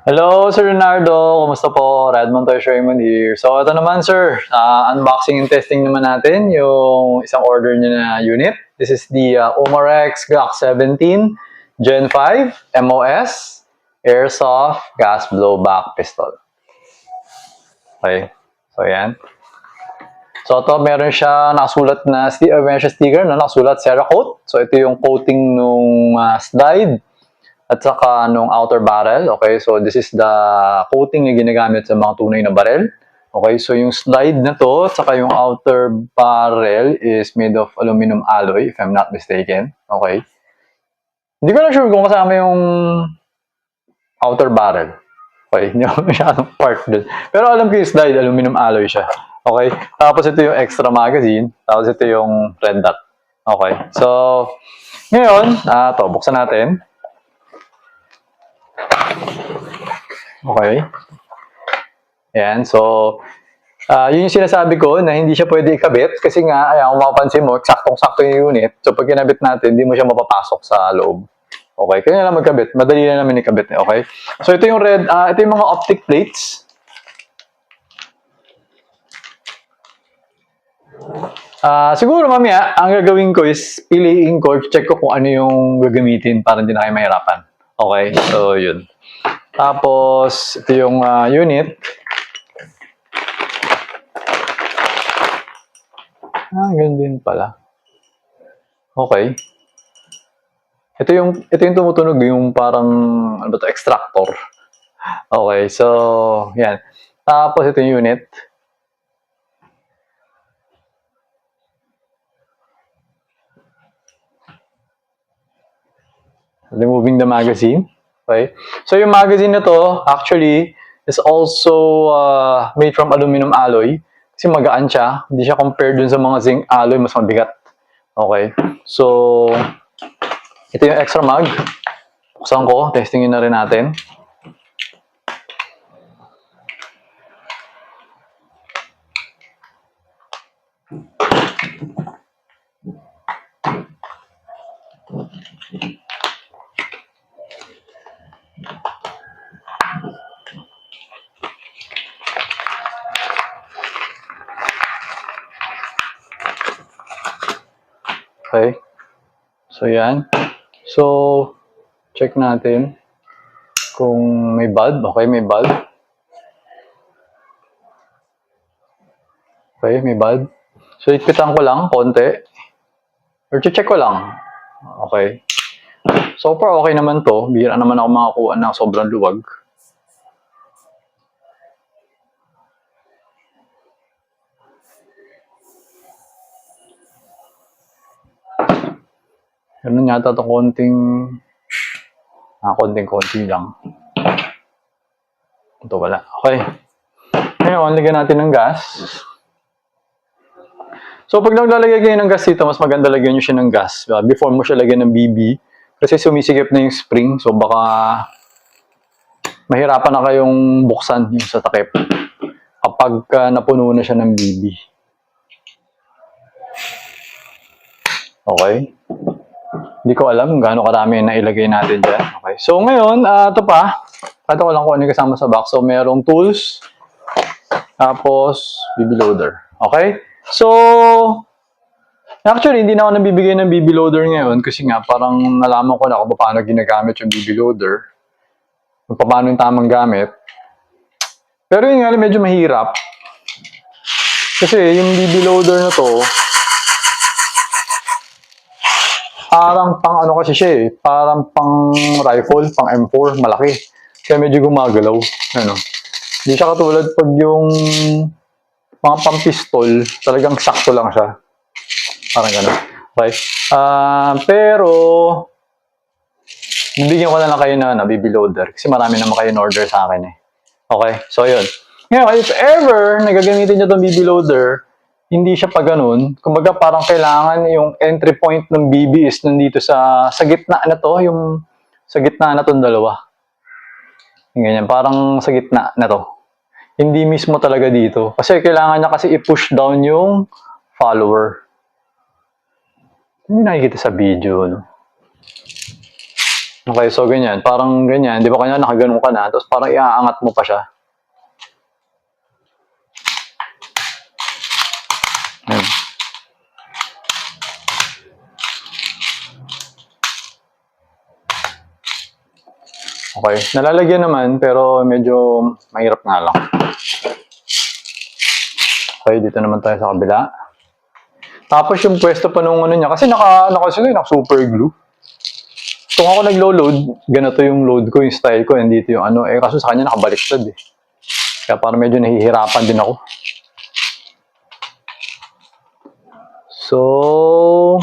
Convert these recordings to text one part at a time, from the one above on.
Hello, Sir Leonardo. Kumusta po? Redmond Toys Raymond here. So, ito naman, sir. Unboxing and testing naman natin yung isang order niyo na unit. This is the Umarex Glock 17 Gen 5 MOS Airsoft Gas Blowback Pistol. Okay. So, yan. So, ito meron siya nakasulat na meron siya sticker na nakasulat Cerakote. So, ito yung coating nung slide at saka nung outer barrel. Okay, so this is the coating na ginagamit sa mga tunay na barrel. Okay, so yung slide na to at saka yung outer barrel is made of aluminum alloy, if I'm not mistaken. Okay. Hindi ko na sure kung kasama yung outer barrel. Okay, hindi ako masyadong part dun. Pero alam ko yung slide, aluminum alloy siya. Okay, tapos ito yung extra magazine, tapos ito yung red dot. Okay, so ngayon, to buksan natin. Okay. Ayan, so, yun yung sinasabi ko na hindi siya pwede ikabit kasi nga, ayan, kung mapapansin mo, saktong-sakto yung unit. So, pag kinabit natin, hindi mo siya mapapasok sa loob. Okay, kaya lang magkabit. Madali na namin ikabit. Okay? So, ito yung ito yung mga optic plates. Siguro mamaya, ang gagawin ko is piliin ko, check ko kung ano yung gagamitin para hindi na kayo mahirapan. Okay, so yun. Tapos, ito yung unit. Ganun din pala. Okay. Ito yung tumutunog, yung parang, ano ba to, extractor. Okay, so, yan. Tapos, ito yung unit. Removing the magazine. Okay. So, yung magazine na to, actually, is also made from aluminum alloy. Kasi magaan siya. Hindi siya compared dun sa mga zinc alloy, mas mabigat. Okay. So, ito yung extra mag. Buksan ko. Testingin na rin natin. Okay. So, yan. So, check natin kung may bulb. Okay, may bulb. Okay, may bulb. So, ikpitan ko lang, konti. Or check ko lang. Okay. So far, okay naman to. Bihira naman ako makakuha ng sobrang luwag. Ganun yata ito konting-konti lang. Ito wala. Okay. Ngayon, lagyan natin ng gas. So, pag naglalagay kayo ng gas dito, mas maganda lagyan nyo siya ng gas. Before mo siya lagyan ng BB. Kasi sumisikip na yung spring. So, baka mahirapan na kayong buksan yung sa takip. Kapag napuno na siya ng BB. Okay. Hindi ko alam kung gaano karami na ilagay natin dyan. Okay. So, ngayon, ito pa. Ito ko lang kung ano yung kasama sa box. So, merong tools. Tapos, BB loader. Okay? So, actually, hindi na ako nabibigay ng BB loader ngayon kasi nga, parang nalaman ko na kung paano ginagamit yung BB loader. Kung paano yung tamang gamit. Pero yun nga, medyo mahirap. Kasi yung BB loader na to, parang pang ano kasi siya eh. Parang pang rifle, pang M4, malaki. Kaya medyo gumagalaw. Ano. Hindi siya katulad pag yung mga pang pistol, talagang sakto lang siya. Parang gano'n. Okay. Pero, bibigyan ko na lang kayo na BB loader. Kasi marami naman kayo in-order sa akin eh. Okay. So, yun. Ngayon, if ever nagagamitin nyo itong BB loader, hindi siya pa ganun. Kumbaga parang kailangan yung entry point ng BB is nandito sa gitna na to, yung sa gitna na tong dalawa. Ganyan, parang sa gitna na to. Hindi mismo talaga dito. Kasi kailangan niya kasi i-push down yung follower. Hindi nakikita sa video, no? Okay, so ganyan. Parang ganyan. Di ba kanya nakaganon ka na, tapos parang iaangat mo pa siya. Ayan. Okay, nalalagyan naman, pero medyo mahirap nga lang. Okay, dito naman tayo sa kabila. Tapos yung pwesto pa nung ano niya, kasi naka super glue. Kung ako naglo-load, ganito yung load ko, yung style ko, and dito yung ano, kaso sa kanya nakabaliktad eh. Kaya parang medyo nahihirapan din ako. So,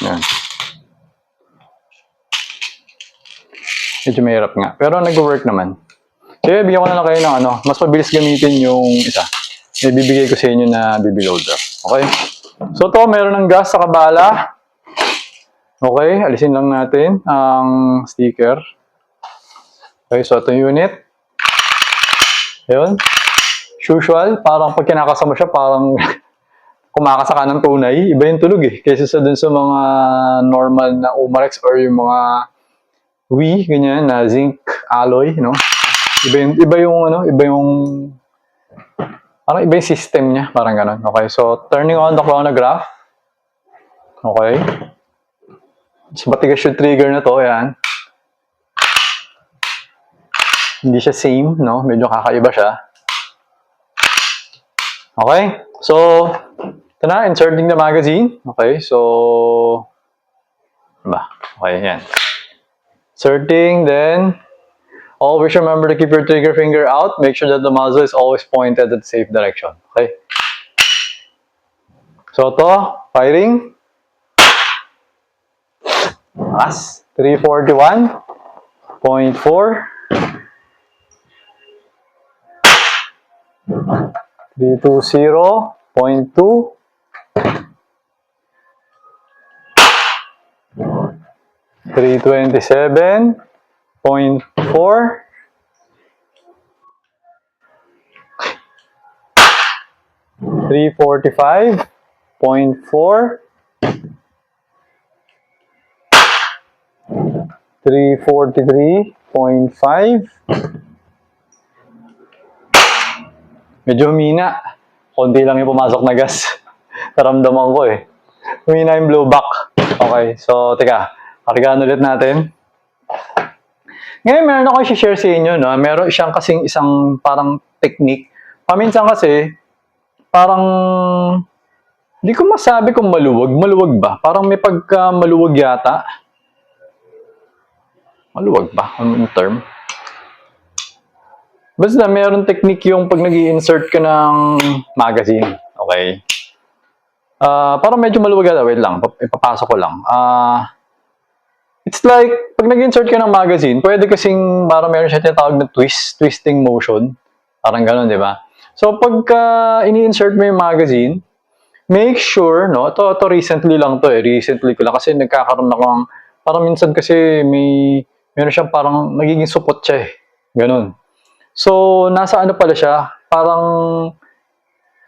yan. Medyo mahirap nga. Pero nag-work naman. Kaya bigyan ko na lang kayo ng ano, mas mabilis gamitin yung isa. Ibibigay ko sa inyo na BB loader. Okay? So to, meron ng gas sa kabala. Okay, alisin lang natin ang sticker. Okay, so ito yung unit. Ayun. Usual, parang pag kinakasama siya, parang kumakasa ka ng tunay. Iba yung tulog eh. Kaysa sa dun sa mga normal na Umarex or yung mga Wii, ganyan, na zinc alloy, no? Iba yung parang iba yung system niya, parang ganun. Okay, so turning on the chronograph. Okay. So, matigas yung trigger na to, yan. Hindi siya same, no? Medyo kakaiba siya. Okay, so, ito na, inserting the magazine. Okay, so, diba? Okay, yan. Inserting, then, always remember to keep your trigger finger out. Make sure that the muzzle is always pointed at the safe direction. Okay? So, ito, firing. As 341.4. 320.2. 327.4. 345.4. 343.5. Medyo humina. Konti lang yung pumasok na gas. Naramdaman ko eh. Humina yung blowback. Okay, so teka. Kargaan ulit natin. Ngayon, meron ako i-share sa inyo, no? Meron siyang kasing isang parang technique. Paminsan kasi, parang hindi ko masabi kung maluwag. Maluwag ba? Parang may pagka maluwag yata. Maluwag ba? Ano yung term? Basta meron technique yung pag nag-i-insert ka ng magazine. Okay. Parang medyo maluwag yata. Wait lang. Ipapasok ko lang. It's like, pag nag-insert ka ng magazine, pwede kasing parang meron siya tinatawag na twisting motion. Parang gano'n, di ba? So, pagka ini-insert mo yung magazine, make sure, no? Ito recently lang to eh. Recently ko lang kasi nagkakaroon ako ng, parang minsan kasi meron siyang parang nagiging supot siya eh. Ganun. So, nasa ano pala siya? Parang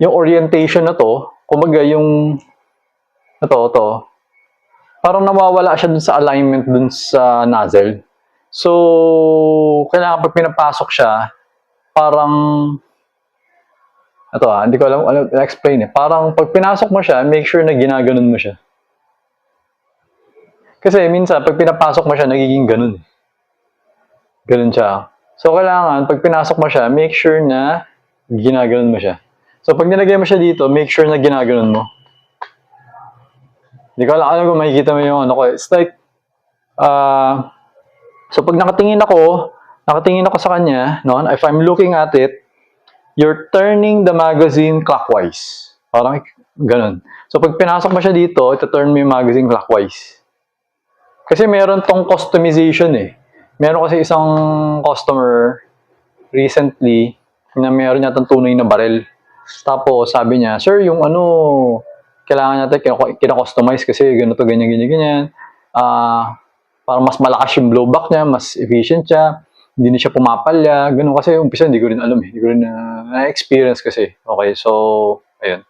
yung orientation na to, kumbaga yung ito, parang nawawala siya dun sa alignment dun sa nozzle. So, kailangan pag pinapasok siya, parang ito hindi ko alam explain eh. Parang pag pinasok mo siya, make sure na ginaganon mo siya. Kasi minsan, pag pinapasok mo siya, nagiging ganun. Ganun siya. So, kailangan, pag pinasok mo siya, make sure na ginaganon mo siya. So, pag nilagay mo siya dito, make sure na ginaganon mo. Hindi ko alam kung makikita mo yung ano ko. It's like, so pag nakatingin ako sa kanya, no? If I'm looking at it, you're turning the magazine clockwise. Parang ganun. So pag pinasok mo siya dito, ito-turn mo yung magazine clockwise. Kasi meron tong customization eh. Meron kasi isang customer recently na meron yatang tunay na barrel. Tapos sabi niya, sir, yung ano, kailangan natin kina-customize kasi ganito, ganyan. Para mas malakas yung blowback niya, mas efficient siya, hindi na siya pumapalya, ganun. Kasi umpisa, hindi ko rin alam eh. Hindi ko rin na-experience kasi. Okay, so, ayun.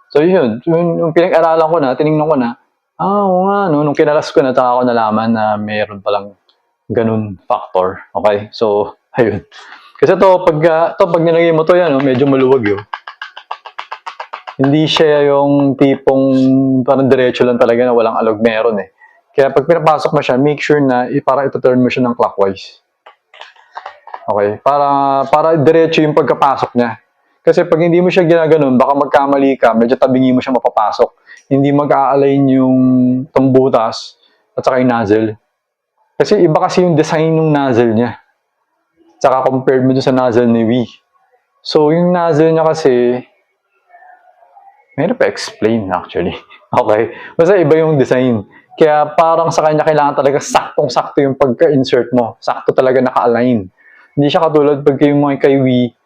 So yun, yung pinag-aralan ko na, tinignan ko na, oo nga, no, nung kinalas ko na, taka ko nalaman na mayroon palang ganun factor. Okay? So, ayun. Kasi pag nilagay mo to yan, no, medyo maluwag yun. Hindi siya yung tipong parang diretso lang talaga na walang alog, meron eh. Kaya pag pinapasok mo siya, make sure na para ito-turn mo siya ng clockwise. Okay? Para diretso yung pagkapasok niya. Kasi pag hindi mo siya ginaganon, baka magkamali ka, medyo tabingi mo siya mapapasok. Hindi mag-a-align yung tambutas at saka yung nozzle. Kasi iba kasi yung design ng nozzle niya. Tsaka compared mo dun sa nozzle ni Wii. So, yung nozzle niya kasi, mahirap pa-explain actually. Okay? Basta iba yung design. Kaya parang sa kanya kailangan talaga saktong-sakto yung pagka-insert mo. Sakto talaga naka-align. Hindi siya katulad pag yung mga kay Wii,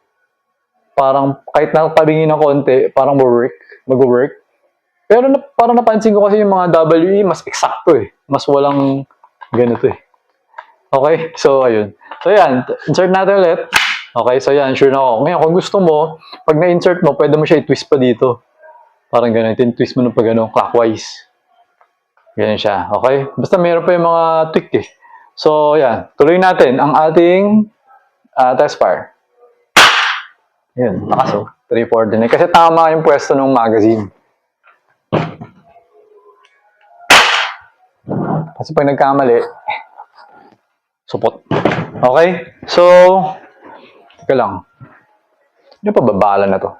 parang kahit nakatabingin ng konti, parang mag-work. Pero parang napansin ko kasi yung mga WE, mas eksakto eh. Mas walang ganito eh. Okay? So, ayun. So, yan. Insert natin ulit. Okay? So, yan. Sure na ako. Ngayon, kung gusto mo, pag na-insert mo, pwede mo siya i-twist pa dito. Parang ganun. Twist mo ng pag ano, clockwise. Ganyan siya. Okay? Basta meron pa yung mga tweak eh. So, yan. Tuloy natin ang ating test fire. Yun. Lakas oh. 349. Kasi tama yung pwesto ng magazine. Kasi pag nagkamali, supot. Okay? So, teka lang. Ano pa babala na to?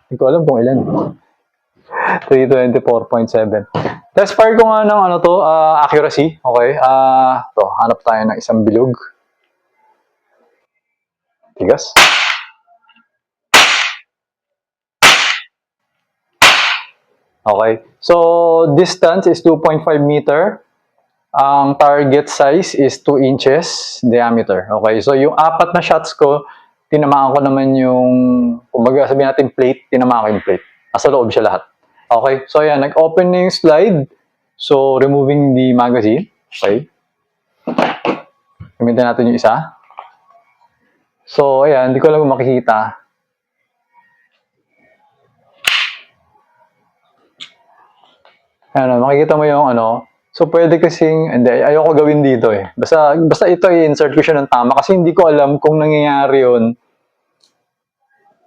Hindi ko alam kung ilan. 324.7. Test fire ko nga ng ano to, accuracy. Okay? To, hanap tayo ng isang bilog. Tigas. Okay. So, distance is 2.5 meter. Ang target size is 2 inches diameter. Okay. So, yung apat na shots ko, tinamaan ko naman yung, kumbaga sabihin natin plate, tinamaan ko yung plate. Nasa loob siya lahat. Okay. So, ayan. Nag-open na yung slide. So, removing the magazine. Okay. Gamitin natin yung isa. So, ayan. Hindi ko lang makikita. Ano, makikita mo yung ano. So, pwede kasing, hindi, ayoko gawin dito eh. Basta ito i-insert ko siya ng tama kasi hindi ko alam kung nangyayari yun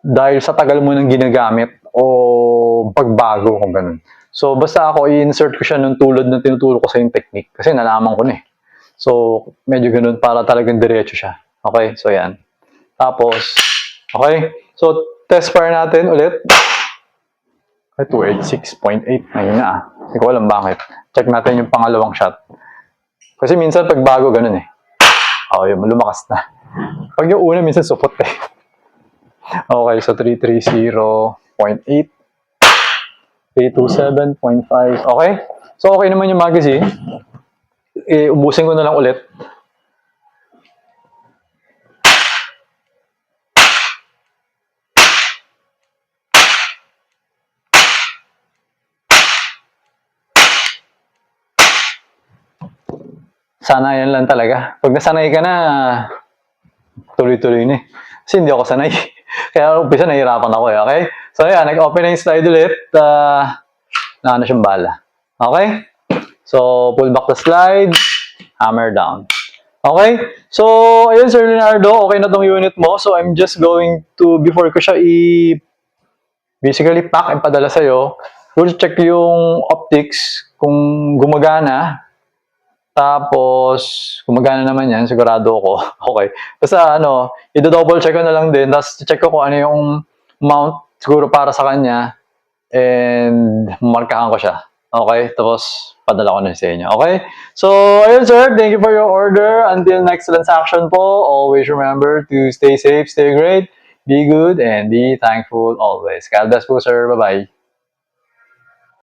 dahil sa tagal mo nang ginagamit o pagbago kung ganun. So, basta ako i-insert ko siya ng tulad ng tinuturo ko sa yung technique kasi nalaman ko na eh. So, medyo ganun para talagang diretso siya. Okay, so yan. Tapos, okay. So, test fire natin ulit. 286.8. Ayun na. Hindi ko alam bakit. Check natin yung pangalawang shot. Kasi minsan pag bago, ganun eh. Yun, lumakas na. Pag yung una, minsan supot eh. Okay, so 330.8. 327.5. Okay? So, okay naman yung magazine. Ubusin ko na lang ulit. Sanayan lang talaga. Pag nasanay ka na, tuloy-tuloy na eh. Kasi hindi ako sanay. Kaya umpisa nahihirapan ako eh. Okay? So ayan, nag-open na yung slide ulit. Na siyang bala. Okay? So, pull back the slide. Hammer down. Okay? So, ayun Sir Leonardo, okay na tong unit mo. So, I'm just going to, before ko siya basically pack and padala sa'yo, we'll check yung optics kung gumagana. Tapos, gumagana naman yan, sigurado ako. Okay. Basta i-double check ko na lang din. Tapos, check ko kung ano yung mount siguro para sa kanya. And, markahan ko siya. Okay? Tapos, padala ko na sa inyo. Okay? So, ayun sir. Thank you for your order. Until next transaction po, always remember to stay safe, stay great, be good, and be thankful always. God bless po sir. Bye-bye.